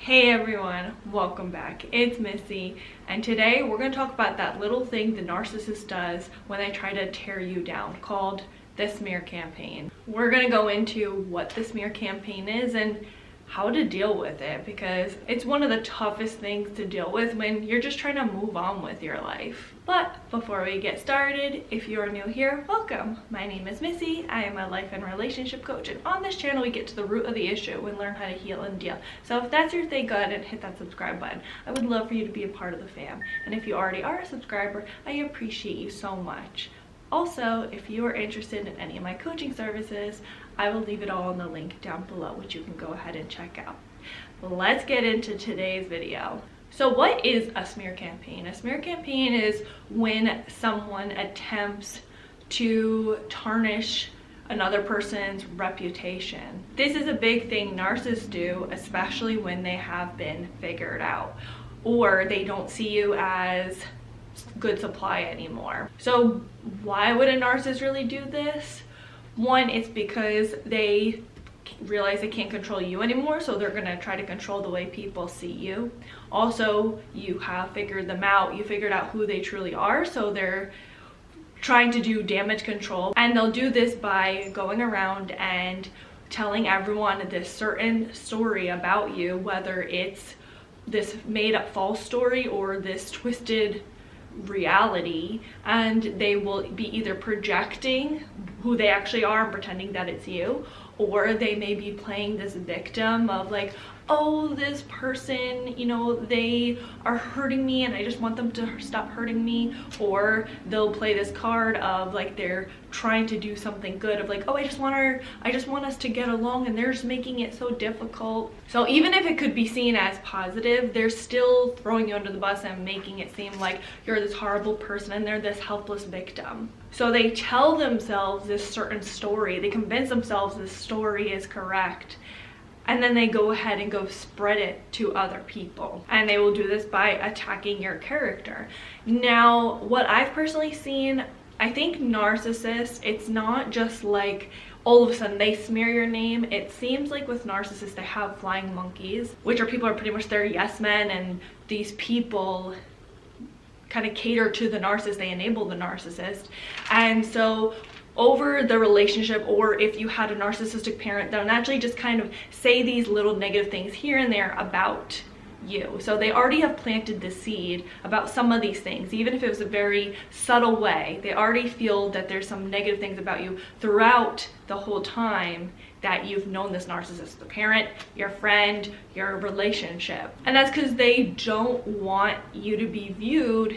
Hey everyone, welcome back. It's Missy, and today we're going to talk about that little thing the narcissist does when they try to tear you down, called the smear campaign. We're going to go into what the smear campaign is and how to deal with it, because it's one of the toughest things to deal with when you're just trying to move on with your life. But before we get started, if you're new here, welcome. My name is Missy. I am a life and relationship coach, and on this channel we get to the root of the issue and learn how to heal and deal. So if that's your thing, go ahead and hit that subscribe button. I would love for you to be a part of the fam, and if you already are a subscriber, I appreciate you so much. Also, if you are interested in any of my coaching services, I will leave it all in the link down below, which you can go ahead and check out. Let's get into today's video. So what is a smear campaign? A smear campaign is when someone attempts to tarnish another person's reputation. This is a big thing narcissists do, especially when they have been figured out or they don't see you as good supply anymore. So why would a narcissist really do this? One, it's because they realize they can't control you anymore, so they're going to try to control the way people see you. Also, you have figured them out. You figured out who they truly are, so they're trying to do damage control, and they'll do this by going around and telling everyone this certain story about you, whether it's this made up false story or this twisted reality, and they will be either projecting who they actually are and pretending that it's you, or they may be playing this victim of like, oh, this person, you know, they are hurting me and I just want them to stop hurting me. Or they'll play this card of like they're trying to do something good, of like, oh, I just want us to get along, and they're just making it so difficult. So even if it could be seen as positive, they're still throwing you under the bus and making it seem like you're this horrible person and they're this helpless victim. So they tell themselves this certain story, they convince themselves this story is correct, and then they go ahead and go spread it to other people. And they will do this by attacking your character. Now, what I've personally seen, I think narcissists, it's not just like all of a sudden they smear your name. It seems like with narcissists, they have flying monkeys, which are people who are pretty much their yes men, and these people kind of cater to the narcissist, they enable the narcissist. And so over the relationship, or if you had a narcissistic parent, they'll naturally just kind of say these little negative things here and there about you. So they already have planted the seed about some of these things, even if it was a very subtle way. They already feel that there's some negative things about you throughout the whole time that you've known this narcissist, the parent, your friend, your relationship. And that's because they don't want you to be viewed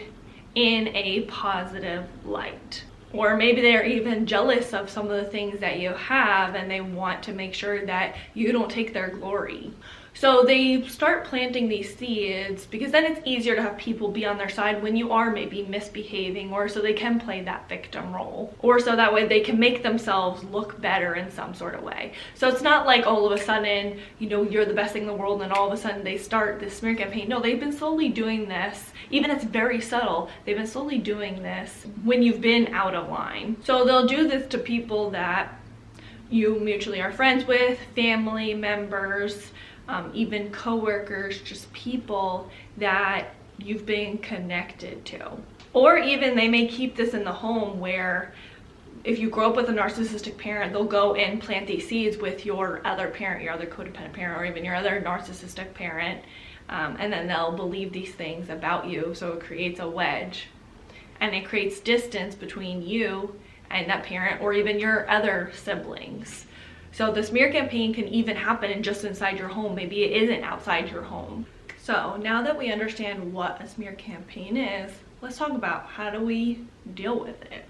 in a positive light. Or maybe they're even jealous of some of the things that you have, and they want to make sure that you don't take their glory. So they start planting these seeds because then it's easier to have people be on their side when you are maybe misbehaving, or so they can play that victim role, or so that way they can make themselves look better in some sort of way. So it's not like all of a sudden, you know, you're the best thing in the world and all of a sudden they start this smear campaign. No, they've been slowly doing this, even if it's very subtle, they've been slowly doing this when you've been out of line. So they'll do this to people that you mutually are friends with, family members, even co-workers, just people that you've been connected to. Or even they may keep this in the home, where if you grow up with a narcissistic parent, they'll go and plant these seeds with your other parent, your other codependent parent, or even your other narcissistic parent, and then they'll believe these things about you. So it creates a wedge, and it creates distance between you and that parent, or even your other siblings. So the smear campaign can even happen just inside your home. Maybe it isn't outside your home. So now that we understand what a smear campaign is, let's talk about how do we deal with it.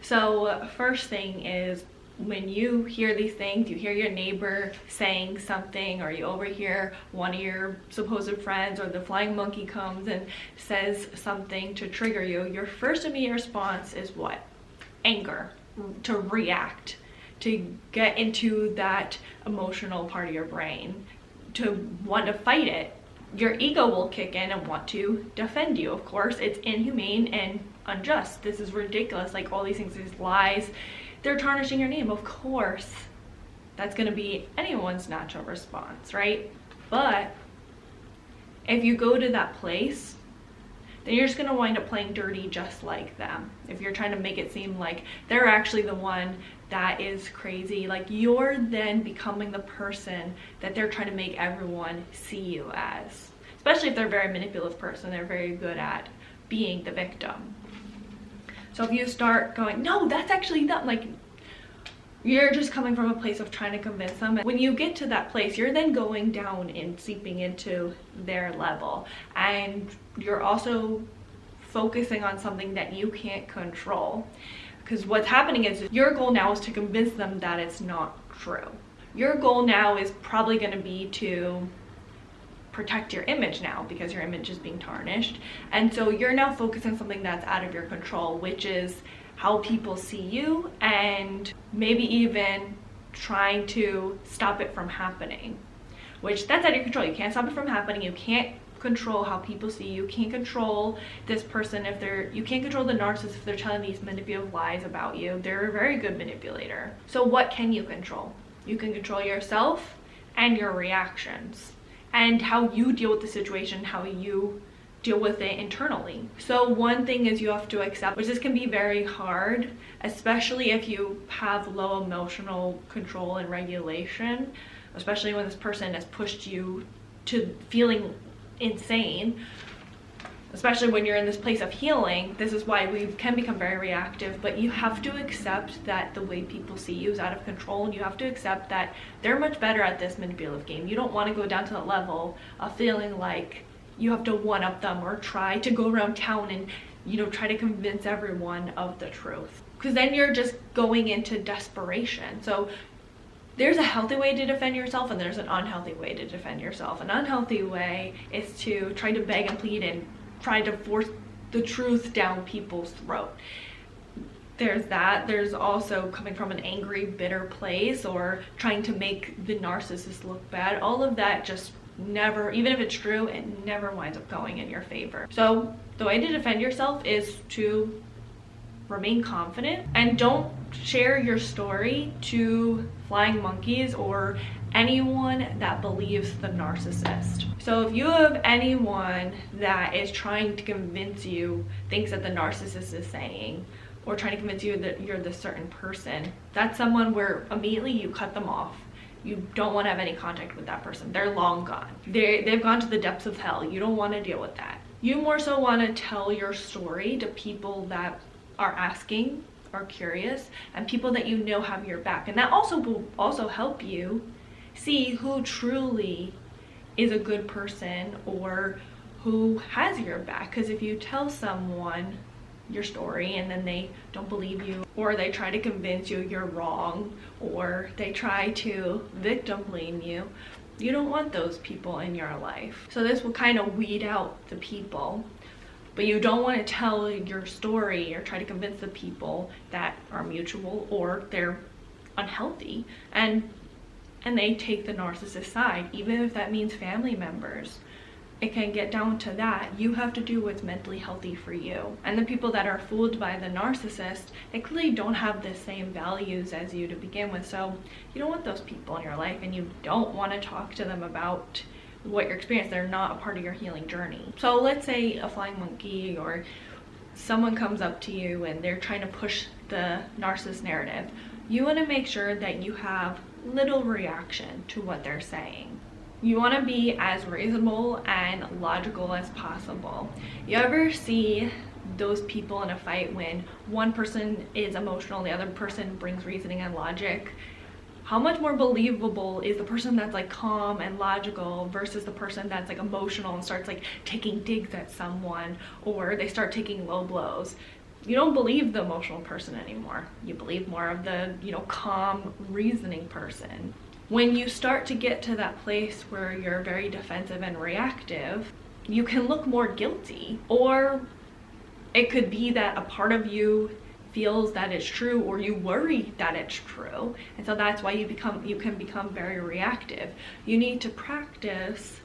So first thing is, when you hear these things, you hear your neighbor saying something, or you overhear one of your supposed friends, or the flying monkey comes and says something to trigger you, your first immediate response is what? Anger, to react, to get into that emotional part of your brain, to want to fight it. Your ego will kick in and want to defend you. Of course, it's inhumane and unjust. This is ridiculous. Like, all these things, these lies, they're tarnishing your name. Of course, that's going to be anyone's natural response, right? But if you go to that place, then you're just going to wind up playing dirty just like them. If you're trying to make it seem like they're actually the one that is crazy, like you're then becoming the person that they're trying to make everyone see you as. Especially if they're a very manipulative person, they're very good at being the victim. So if you start going, no, that's actually them, like you're just coming from a place of trying to convince them. When you get to that place, you're then going down and seeping into their level. And you're also focusing on something that you can't control. Because what's happening is your goal now is to convince them that it's not true. Your goal now is probably going to be to protect your image now, because your image is being tarnished. And so you're now focusing on something that's out of your control, which is how people see you, and maybe even trying to stop it from happening, which that's out of your control. You can't stop it from happening. You can't control how people see you. You can't control this person you can't control the narcissist if they're telling these manipulative lies about you. They're a very good manipulator. So what can you control? You can control yourself and your reactions and how you deal with the situation, how you deal with it internally. So one thing is you have to accept, which this can be very hard, especially if you have low emotional control and regulation, especially when this person has pushed you to feeling insane, especially when you're in this place of healing. This is why we can become very reactive, but you have to accept that the way people see you is out of control, and you have to accept that they're much better at this manipulative game. You don't want to go down to the level of feeling like you have to one-up them or try to go around town and, you know, try to convince everyone of the truth, because then you're just going into desperation. So there's a healthy way to defend yourself and there's an unhealthy way to defend yourself. An unhealthy way is to try to beg and plead and try to force the truth down people's throat. There's that. There's also coming from an angry, bitter place or trying to make the narcissist look bad. All of that just never, even if it's true, it never winds up going in your favor. So the way to defend yourself is to remain confident and don't share your story to flying monkeys or anyone that believes the narcissist. So if you have anyone that is trying to convince you things that the narcissist is saying, or trying to convince you that you're this certain person, that's someone where immediately you cut them off. You don't want to have any contact with that person. They're long gone. They've gone to the depths of hell. You don't want to deal with that. You more so want to tell your story to people that are asking, are curious, and people that you know have your back. And that also will also help you see who truly is a good person or who has your back. Because if you tell someone your story and then they don't believe you, or they try to convince you you're wrong, or they try to victim blame you, you don't want those people in your life. So this will kind of weed out the people, but you don't want to tell your story or try to convince the people that are mutual or they're unhealthy and they take the narcissist side, even if that means family members. It can get down to that. You have to do what's mentally healthy for you. And the people that are fooled by the narcissist, they clearly don't have the same values as you to begin with. So you don't want those people in your life, and you don't want to talk to them about what you're experiencing. They're not a part of your healing journey. So let's say a flying monkey or someone comes up to you and they're trying to push the narcissist narrative. You want to make sure that you have little reaction to what they're saying. You want to be as reasonable and logical as possible. You ever see those people in a fight when one person is emotional, the other person brings reasoning and logic? How much more believable is the person that's like calm and logical versus the person that's like emotional and starts like taking digs at someone, or they start taking low blows? You don't believe the emotional person anymore. You believe more of the, calm, reasoning person. When you start to get to that place where you're very defensive and reactive, you can look more guilty, or it could be that a part of you feels that it's true, or you worry that it's true, and so that's why you can become very reactive. You need to practice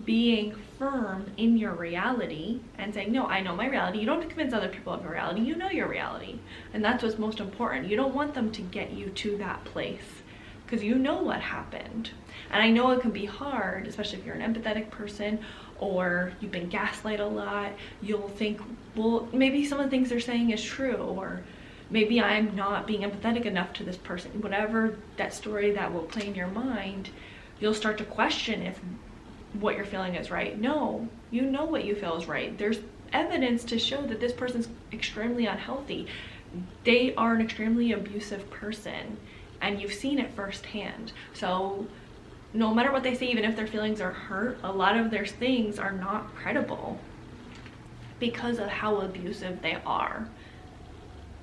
being firm in your reality and saying, no, I know my reality. You don't have to convince other people of your reality. You know your reality, and that's what's most important. You don't want them to get you to that place because you know what happened. And I know it can be hard, especially if you're an empathetic person or you've been gaslighted a lot. You'll think, well, maybe some of the things they're saying is true, or maybe I'm not being empathetic enough to this person. Whatever that story that will play in your mind, you'll start to question if what you're feeling is right. No, you know what you feel is right. There's evidence to show that this person's extremely unhealthy. They are an extremely abusive person, and you've seen it firsthand. So no matter what they say, even if their feelings are hurt, a lot of their things are not credible because of how abusive they are.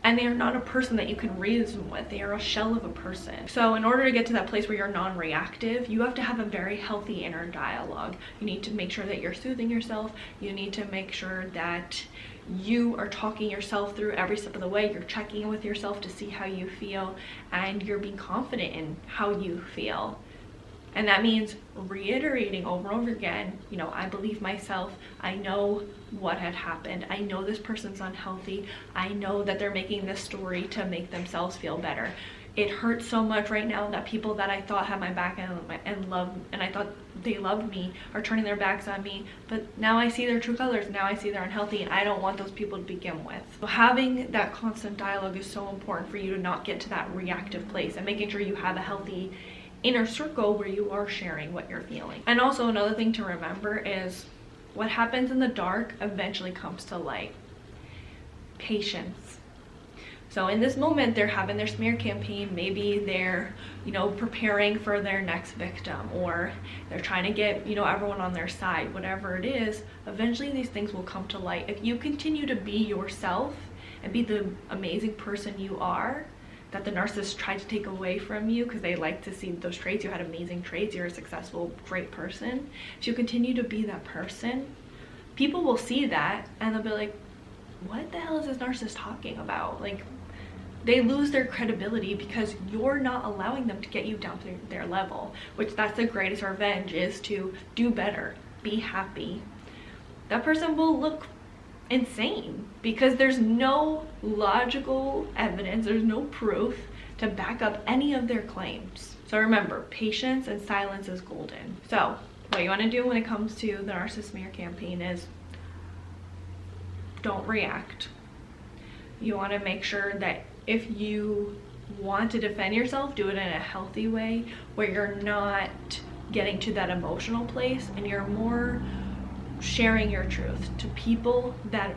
And they are not a person that you can reason with. They are a shell of a person. So in order to get to that place where you're non-reactive, you have to have a very healthy inner dialogue. You need to make sure that you're soothing yourself. You need to make sure that you are talking yourself through every step of the way. You're checking in with yourself to see how you feel, and you're being confident in how you feel. And that means reiterating over and over again, you know, I believe myself. I know what had happened. I know this person's unhealthy. I know that they're making this story to make themselves feel better. It hurts so much right now that people that I thought had my back and I thought they loved me are turning their backs on me. But now I see their true colors. Now I see they're unhealthy, and I don't want those people to begin with. So having that constant dialogue is so important for you to not get to that reactive place, and making sure you have a healthy inner circle where you are sharing what you're feeling. And also another thing to remember is what happens in the dark eventually comes to light. Patience. So in this moment, they're having their smear campaign. Maybe they're, you know, preparing for their next victim, or they're trying to get, you know, everyone on their side. Whatever it is, eventually these things will come to light. If you continue to be yourself and be the amazing person you are, that the narcissist tried to take away from you because they like to see those traits. You had amazing traits. You're a successful, great person. If you continue to be that person, people will see that and they'll be like, what the hell is this narcissist talking about? Like, they lose their credibility because you're not allowing them to get you down to their level, which that's the greatest revenge, is to do better, be happy. That person will look insane because there's no logical evidence, there's no proof to back up any of their claims. So remember, patience and silence is golden. So what you want to do when it comes to the narcissist smear campaign is don't react. You want to make sure that if you want to defend yourself, do it in a healthy way where you're not getting to that emotional place, and you're more sharing your truth to people that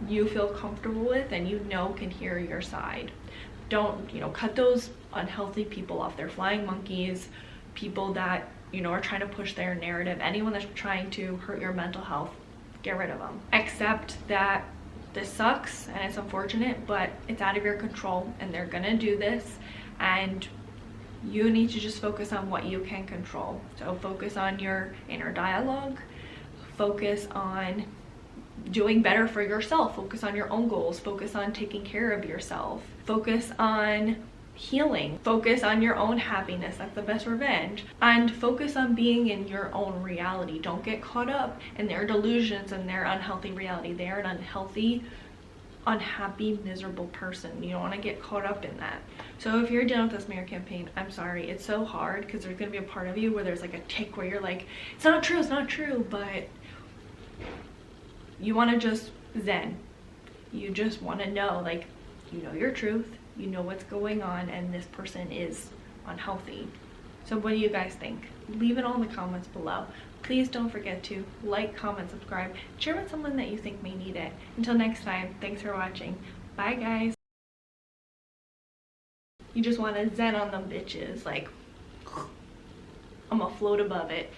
you feel comfortable with and you know can hear your side. Don't, you know, cut those unhealthy people off. They're flying monkeys, people that, you know, are trying to push their narrative. Anyone that's trying to hurt your mental health, get rid of them. Accept that this sucks and it's unfortunate, but it's out of your control and they're gonna do this, and you need to just focus on what you can control. So focus on your inner dialogue, focus on doing better for yourself, focus on your own goals, focus on taking care of yourself, focus on healing, focus on your own happiness. That's the best revenge. And focus on being in your own reality. Don't get caught up in their delusions and their unhealthy reality. They are an unhealthy, unhappy, miserable person. You don't want to get caught up in that. So if you're dealing with this smear campaign, I'm sorry, it's so hard because there's going to be a part of you where there's like a tick where you're like, it's not true, but you want to just zen. You just want to know, like, you know your truth, you know what's going on, and this person is unhealthy. So what do you guys think? Leave it all in the comments below. Please don't forget to like, comment, subscribe, share with someone that you think may need it. Until next time, thanks for watching. Bye guys. You just want to zen on them bitches, like, I'm gonna float above it.